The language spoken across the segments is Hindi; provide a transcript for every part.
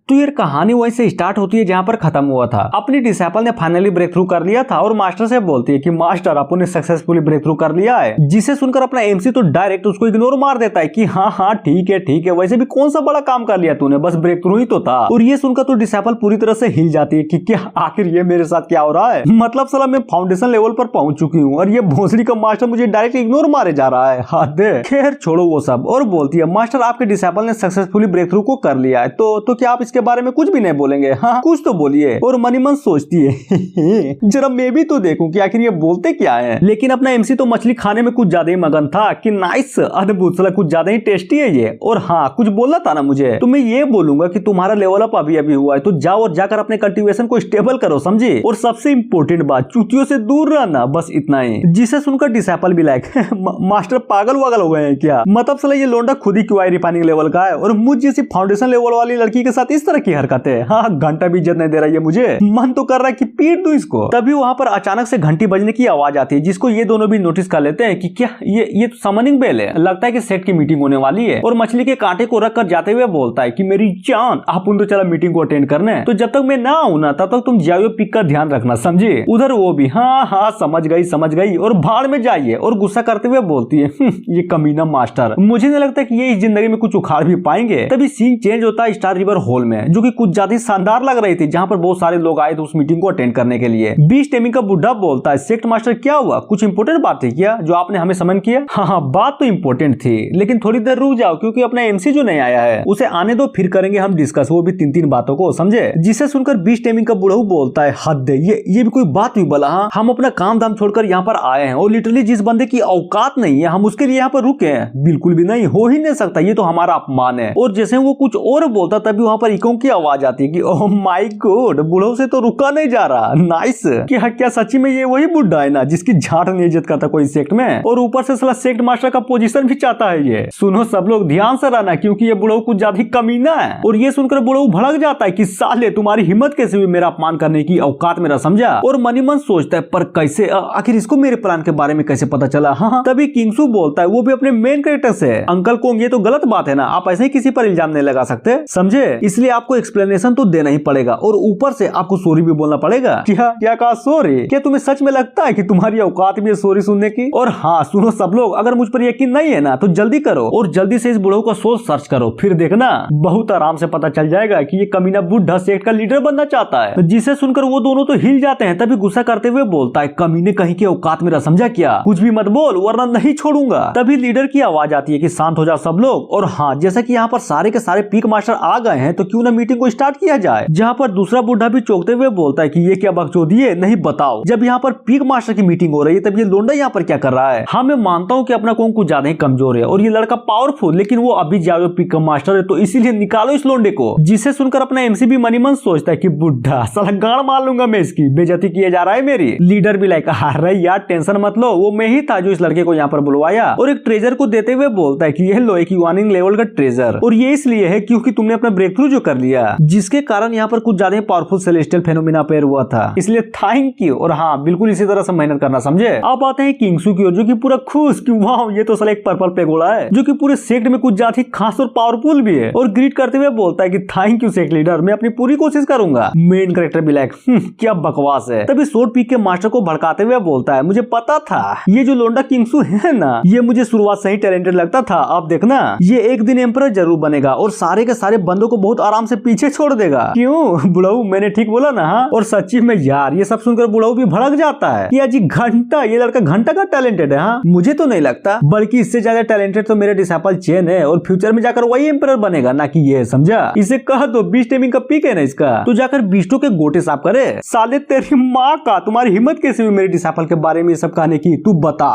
तो ये कहानी वहीं से स्टार्ट होती है जहाँ पर खत्म हुआ था। अपनी डिसेबल ने फाइनली ब्रेक थ्रू कर लिया था और मास्टर से बोलती है कि मास्टर आपने सक्सेसफुली ब्रेक थ्रू कर लिया है, जिसे सुनकर अपना एमसी तो डायरेक्ट उसको इग्नोर मार देता है कि हाँ हाँ ठीक है, वैसे भी कौन सा बड़ा काम कर लिया तूने, बस ब्रेक थ्रू ही तो था। और ये सुनकर तो डिसेबल पूरी तरह से हिल जाती है कि क्या आखिर ये मेरे साथ क्या हो रहा है, मतलब साला मैं फाउंडेशन लेवल पर पहुंच चुकी हूँ और ये भोसड़ी का मास्टर मुझे डायरेक्ट इग्नोर मारे जा रहा है, हद है। खैर छोड़ो वो सब, और बोलती है मास्टर आपके डिसेबल ने सक्सेसफुली ब्रेक थ्रू को कर लिया है, तो क्या आप इसके बारे में कुछ भी नहीं बोलेंगे? हाँ कुछ तो बोलिए। और मनी मन सोचती है जरा मैं भी तो देखूं कि आखिर ये बोलते क्या है। लेकिन अपना एमसी तो मछली खाने में कुछ ज्यादा ही मगन था कि नाइस अद्भुत, कुछ ज्यादा ही टेस्टी है ये। और हाँ कुछ बोलना था ना मुझे, तो मैं ये बोलूंगा कि तुम्हारा लेवल अप अभी अभी हुआ है, तो जाओ और जाकर अपने कल्टीवेशन को स्टेबल करो, समझे? और सबसे इंपॉर्टेंट बात, चूतियों से दूर रहना, बस इतना ही। जिसे सुनकर डिसेबल भी लाइक मास्टर पागल वागल हो गए हैं क्या, मतलब साला ये लोंडा खुद ही क्यों रिफाइनिंग लेवल का है और मुझ जैसी फाउंडेशन लेवल वाली लड़की के साथ इस तरह की हरकत है। हाँ घंटा भी इज्जत नहीं दे रहा है मुझे, मन तो कर रहा है कि पीट दूं इसको। तभी वहां पर अचानक से घंटी बजने की आवाज आती है, जिसको ये दोनों भी नोटिस कर लेते हैं कि क्या ये तो समनिंग बेल है, लगता है कि सेट की मीटिंग होने वाली है। और मछली के कांटे को रख कर जाते हुए बोलता है कि मेरी जान आप तो चला मीटिंग को अटेंड करने, तो जब तक मैं ना आऊं ना तब तक तुम जाओ पिक का ध्यान रखना, समझे? उधर वो भी हाँ समझ गई और भाड़ में जाइए, और गुस्सा करते हुए बोलती है ये कमीना मास्टर, मुझे नहीं लगता कि ये इस जिंदगी में कुछ उखाड़ भी पाएंगे। तभी सीन चेंज होता है स्टार रिवर हॉल में, जो कि कुछ ज्यादा शानदार लग रही थी, जहाँ पर बहुत सारे लोग आए थे उस मीटिंग को अटेंड करने के लिए। बीच टेमिंग का बुढ़ा बोलता है सेक्ट मास्टर क्या हुआ, कुछ इंपोर्टेंट बात थी क्या जो आपने हमें समन किया? हाँ बात तो इंपोर्टेंट थी, लेकिन थोड़ी देर रुक जाओ क्योंकि अपना एमसी जो नहीं आया है उसे आने दो, फिर करेंगे हम डिस्कस, वो भी तीन बातों को, समझे? जिसे सुनकर बीच टेमिंग का बुढ़ा बोलता है हद है, ये भी कोई बात हुई बोला? हाँ हम अपना काम धाम छोड़कर यहाँ पर आए हैं और लिटरली जिस बंदे की औकात नहीं है हम उसके लिए यहाँ पर रुके हैं, बिल्कुल भी नहीं, हो ही नहीं सकता, ये तो हमारा अपमान है। और जैसे वो कुछ और बोलता तभी वहाँ पर इको की आवाज आती है कि ओह माय गॉड, बुढ़ो से तो रुका नहीं जा रहा, नाइस। क्या सच्ची में ये वही बुढ़ा है ना जिसकी झाड़ नहीं इज्जत करता कोई सेक्ट में, और ऊपर से साला सेक्ट मास्टर का पोजीशन भी चाहता है ये। सुनो सब लोग ध्यान से रहना क्योंकि ये बुढ़ो कुछ ज्यादा कमीना है। और ये सुनकर बुढ़ो भड़क जाता है कि साले तुम्हारी हिम्मत कैसे हुई मेरा अपमान करने की, औकात मेरा समझा? और मनी मन सोचता है पर कैसे, आखिर इसको मेरे प्लान के बारे में कैसे पता चला? हाँ तभी किंगसू बोलता है वो भी अपने मेन कैरेक्टर से, अंकल कोंग ये तो गलत बात है ना, आप ऐसे ही किसी पर इल्जाम नहीं लगा सकते, समझे? इसलिए आपको एक्सप्लेनेशन तो देना ही पड़ेगा और ऊपर से आपको सॉरी भी बोलना पड़ेगा। क्या कहा सॉरी? क्या तुम्हें सच में लगता है कि तुम्हारी औकात भी है सॉरी सुनने की? और हाँ सुनो सब लोग, अगर मुझ पर यकीन नहीं है ना तो जल्दी करो और जल्दी से इस बुढ़ो का सोच सर्च करो, फिर देखना बहुत आराम से पता चल जाएगा कि ये कमीना बुढ़ा सेक्ट का लीडर बनना चाहता है। जिसे सुनकर वो दोनों तो हिल जाते हैं। तभी गुस्सा करते हुए बोलता है कमीने कहीं की औकात मेरा समझा क्या, कुछ भी मत बोल वरना नहीं छोड़ूंगा। तभी लीडर की आवाज आती है कि शांत हो जाओ सब लोग। और हाँ जैसा कि यहाँ पर सारे के सारे पीक मास्टर आ गए हैं तो क्यों ना मीटिंग को स्टार्ट किया जाए। जहाँ पर दूसरा बुढ़ा भी चौंकते हुए बोलता है कि ये क्या बकचोदी है, नहीं बताओ। जब यहाँ पर पीक मास्टर की मीटिंग हो रही है तब ये लोंडा यहाँ पर क्या कर रहा है? हाँ मैं मानता हूँ कि अपना कौन कुछ ज्यादा ही कमजोर है और ये लड़का पावरफुल, लेकिन वो अभी जाओ पीक मास्टर है तो इसीलिए निकालो इस लोंडे को। जिसे सुनकर अपना एमसी भी मनी मन सोचता है कि बुढ़ा साला गाड़ मार लूंगा मैं, इसकी बेइज्जती किया जा रहा है मेरी। लीडर भी लाइक अरे यार टेंशन मत लो, वो मैं ही था जो इस लड़के को यहाँ पर बुलवाया। और एक ट्रेजर को देते हुए बोलता है कि यह लो एक वार्निंग लेवल का ट्रेजर, और ये इसलिए है क्योंकि तुमने अपना ब्रेक थ्रू जो कर लिया, जिसके कारण यहाँ पर कुछ ज्यादा पावरफुल सेलेस्टियल फेनोमेना अपेयर हुआ था, इसलिए थैंक यू। और हाँ बिल्कुल इसी तरह से मेहनत करना, समझे? अब आते हैं किंगसू की ओर, जो कि पूरा खुश कि वाह ये तो साला एक पर्पल पेगोड़ा है जो कि पूरे सेक्ट में कुछ ज्यादा खास और पावरफुल भी है। और ग्रीट करते हुए बोलता है कि थैंक यू सेक्ट लीडर, मैं अपनी पूरी कोशिश करूंगा। मेन कैरेक्टर भी लाइक क्या बकवास है। तभी सोड पीक के मास्टर को भड़काते हुए बोलता है मुझे पता था ये जो लोंडा किंगसू है ना, ये मुझे शुरुआत से ही टैलेंटेड लगता था, अब देखना ये एक दिन एम्परर जरूर बनेगा और सारे के सारे बंदों को बहुत आराम से पीछे छोड़ देगा। क्यों बुढ़ऊ, मैंने ठीक बोला ना? हाँ और सच्ची में यार ये सब सुनकर बुढ़ऊ भी भड़क जाता है कि अजी घंटा, ये लड़का घंटा का टैलेंटेड है। हाँ मुझे तो नहीं लगता, बल्कि इससे ज्यादा टैलेंटेड तो मेरे डिसेबल चेन है और फ्यूचर में जाकर वही एम्परर बनेगा, ना कि ये, समझा? इसे कह दो बीच टेमिंग का पीक है ना इसका, तो जाकर बीस्टो के गोटे साफ करे। साले तेरी माँ का, तुम्हारी हिम्मत कैसे हुई मेरे डिसेबल के बारे में ये सब कहने की? तू बता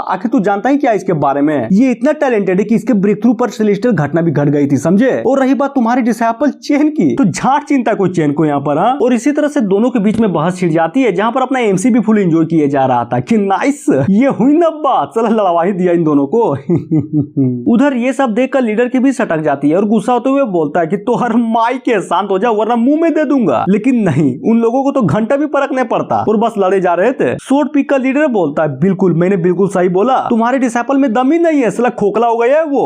आखिर तू जानता है क्या इसके बारे में? ये इतना टैलेंटेड है कि इसके ब्रेक थ्रू पर सेलेस्टियल घटना भी घट गई थी, समझे? और रही बात तुम्हारी डिसेबल चेन की, तो झाड़ चिंता कोई चेन को यहाँ पर। हाँ और इसी तरह से दोनों के बीच में बहस छिड़ जाती है, जहाँ पर अपना एमसी भी फुल एंजॉय किए जा रहा था कि नाइस ये हुई ना बात, चला लड़वा ही दिया इन दोनों को। उधर ये सब देखकर लीडर की भी सटक जाती है और गुस्सा होते हुए बोलता है कि तो हर माई के शांत हो जाओ वरना मुंह में दे दूंगा। लेकिन नहीं, उन लोगों को तो घंटा भी परख नहीं पड़ता और बस लड़े जा रहे थे। सोड पीक का लीडर बोलता है बिल्कुल, मैंने बिल्कुल सही बोला, तुम्हारे डिसेबल में दम ही नहीं है, साला खोखला हो गया है वो।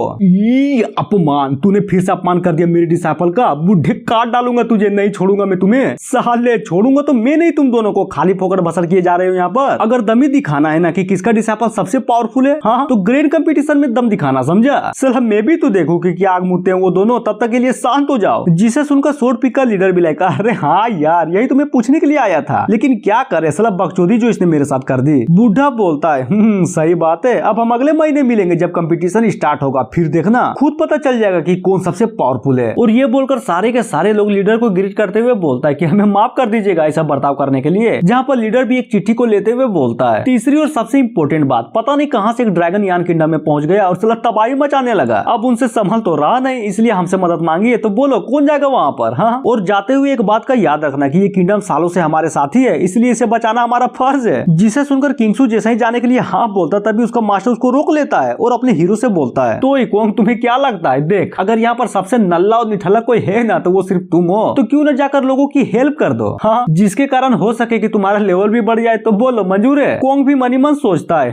अपमान, तूने फिर से अपमान कर दिया मेरी डिसाइपल का, बुढ़े काट डालूंगा तुझे, नहीं छोड़ूंगा मैं तुम्हें, साले छोड़ूंगा तो मैं नहीं, तुम दोनों को खाली फोकट बसर किए जा रहे हो यहाँ पर। अगर दम ही दिखाना है ना कि किसका डिसाइपल सबसे पावरफुल है, हाँ तो ग्रेड कंपटीशन में दम दिखाना, समझा? सलाह मैं भी तो देखूं कि क्या आग मुझते हैं वो दोनों, तब तक के लिए शांत हो जाओ। जिसे सुनकर सोर्ड पिक का लीडर भी लाइक, अरे हाँ यार यही तुम्हें पूछने के लिए आया था, लेकिन क्या करे सलाह बकचोदी जो इसने मेरे साथ कर दी। बूढ़ा बोलता है सही बात है, अब हम अगले महीने मिलेंगे जब कंपटीशन स्टार्ट होगा, फिर देखना खुद पता चल जाएगा कि कौन सबसे पावरफुल है। और ये बोलकर सारे के सारे लोग लीडर को ग्रीट करते हुए बोलता है कि हमें माफ कर दीजिएगा ऐसा बर्ताव करने के लिए। जहाँ पर लीडर भी एक चिट्ठी को लेते हुए बोलता है, तीसरी और सबसे इंपॉर्टेंट बात, पता नहीं कहां से एक ड्रैगन यान किंगडम में पहुंच गया और साला तबाही मचाने लगा, अब उनसे संभल तो रहा नहीं, इसलिए हमसे मदद मांगी है, तो बोलो कौन जाएगा वहां पर? हाँ, और जाते हुए एक बात का याद रखना कि ये किंगडम सालों से हमारे साथी है, इसलिए इसे बचाना हमारा फर्ज है। जिसे सुनकर किंगसू जैसे ही जाने के लिए हाँ बोलता, तभी उसका मास्टर उसको रोक लेता है और अपने हीरो से बोलता है, तो इकोंग तुम्हें क्या लगता है, देख अगर यहाँ पर सबसे नल्ला और निठल्ला कोई है ना तो वो सिर्फ तुम हो, तो क्यों न जाकर लोगों की हेल्प कर दो, हाँ जिसके कारण हो सके कि तुम्हारा लेवल भी बढ़ जाए, तो बोलो मंजूर है? कोंग भी मनी मन सोचता है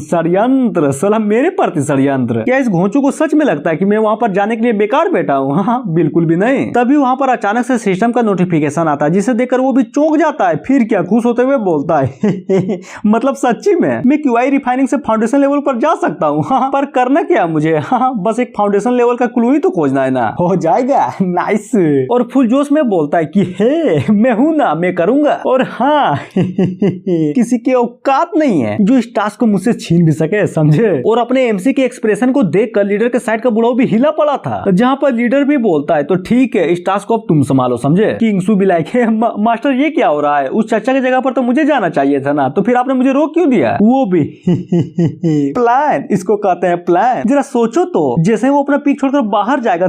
षड्यंत्र, साला मेरे प्रति षड्यंत्र, क्या इस घोंचू को सच में लगता है कि मैं वहाँ पर जाने के लिए बेकार बैठा हूँ? हाँ बिल्कुल भी नहीं। तभी वहाँ पर अचानक से सिस्टम का नोटिफिकेशन आता है, जिसे देखकर वो भी चौंक जाता है, फिर क्या खुश होते हुए बोलता है मतलब सच्ची में मैं क्यूआई रिफाइनिंग से फाउंडेशन लेवल पर जा सकता हूँ, हाँ पर करना क्या मुझे? हाँ बस एक फाउंडेशन लेवल का क्लू ही तो खोजना है ना, हो जाएगा। नाइस। और फुल जोश में बोलता है कि हे मैं हूँ ना, मैं करूंगा, और हाँ किसी के औकात नहीं है जो इस टास्क को मुझसे छीन भी सके, समझे? और अपने एमसी के एक्सप्रेशन को देखकर लीडर के साइड का बुढ़ाऊ भी हिला पड़ा था, जहाँ पर लीडर भी बोलता है तो ठीक है इस टास्क को अब तुम संभालो, समझे? किंगसू भी लाइक है मास्टर ये क्या हो रहा है, उस चर्चा की जगह पर तो मुझे जाना चाहिए था ना, तो फिर आपने मुझे रोक क्यों दिया? वो भी प्लान, इसको कहते हैं प्लान। जरा सोचो तो, जैसे वो अपना पीक छोड़कर बाहर जाएगा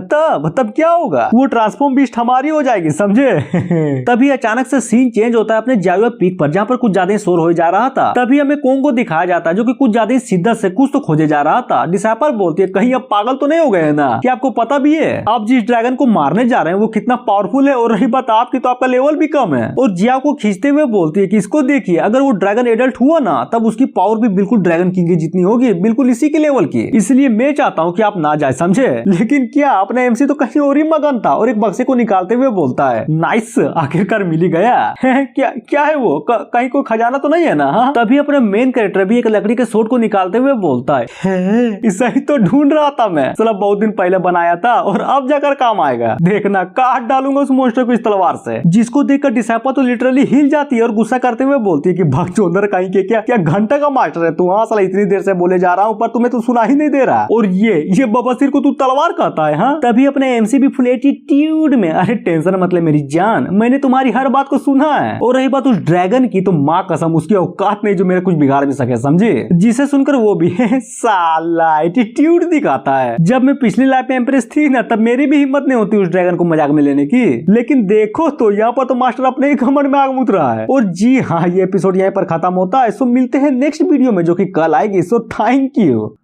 तब क्या होगा? वो ट्रांसफॉर्म बीस्ट हमारी हो जाएगी, समझे? तभी अचानक से सीन चेंज होता है अपने जावा पीक पर, जहाँ पर कुछ ज्यादा शोर हो जा रहा था। तभी हमें कोंग को दिखाया जाता है जो कि कुछ ज्यादा शिद्दत से कुछ तो खोजे जा रहा था। डिसाइपल बोलती है कहीं अब पागल तो नहीं हो गए ना, कि आपको पता भी है आप जिस ड्रैगन को मारने जा रहे हैं वो कितना पावरफुल है, और रही बात आपकी तो आपका लेवल भी कम है। और जिया को खींचते हुए बोलती है कि इसको देखिए अगर वो ड्रैगन एडल्ट हुआ ना तब उसकी पावर भी बिल्कुल ड्रैगन किंग की जितनी होगी, बिल्कुल इसी के लेवल की, इसलिए मैं चाहता हूँ कि आप ना जाए, समझे? लेकिन क्या अपना एमसी तो कहीं और ही मगन था और एक बक्से को निकालते हुए बोलता है नाइस, आखिरकार मिल ही गया। क्या है वो, कहीं कोई खजाना तो नहीं है ना? हाँ? तभी अपना मेन कैरेक्टर भी एक लकड़ी के सोट को निकालते हुए बोलता है इसे ही तो ढूंढ रहा था मैं, साला बहुत दिन पहले बनाया था और अब जाकर काम आएगा, देखना काट डालूंगा उस मोस्टर को इस तलवार से। जिसको देखकर डिसाइपल तो लिटरली हिल जाती है और गुस्सा करते हुए बोलती है कि भगचोदर कहीं के क्या घंटा का मास्टर है तू, हाँ साला इतनी देर से बोले जा रहा हूँ पर तुम्हें तो सुना ही नहीं दे रहा, और ये बबासिर को तू तलवार कहता है? हाँ तभी अपने एमसी भी फुल एटीट्यूड में, अरे टेंशन मतलब मेरी जान, मैंने तुम्हारी हर बात को सुना है, और रही बात उस ड्रैगन की तो माँ कसम उसकी औकात नहीं जो मेरे कुछ बिगाड़ भी सके, समझे? जिसे सुनकर वो भी साला एटीट्यूड दिखाता है। जब मैं पिछली लाइफ में एम्प्रेस थी ना तब मेरी भी हिम्मत नहीं होती उस ड्रैगन को मजाक में लेने की, लेकिन देखो तो यहाँ पर तो मास्टर अपने ही घमंड में आग मुत रहा है। और जी हाँ ये एपिसोड यहीं पर खत्म होता है, सो मिलते हैं नेक्स्ट वीडियो में जो कि कल आएगी, सो थैंक यू।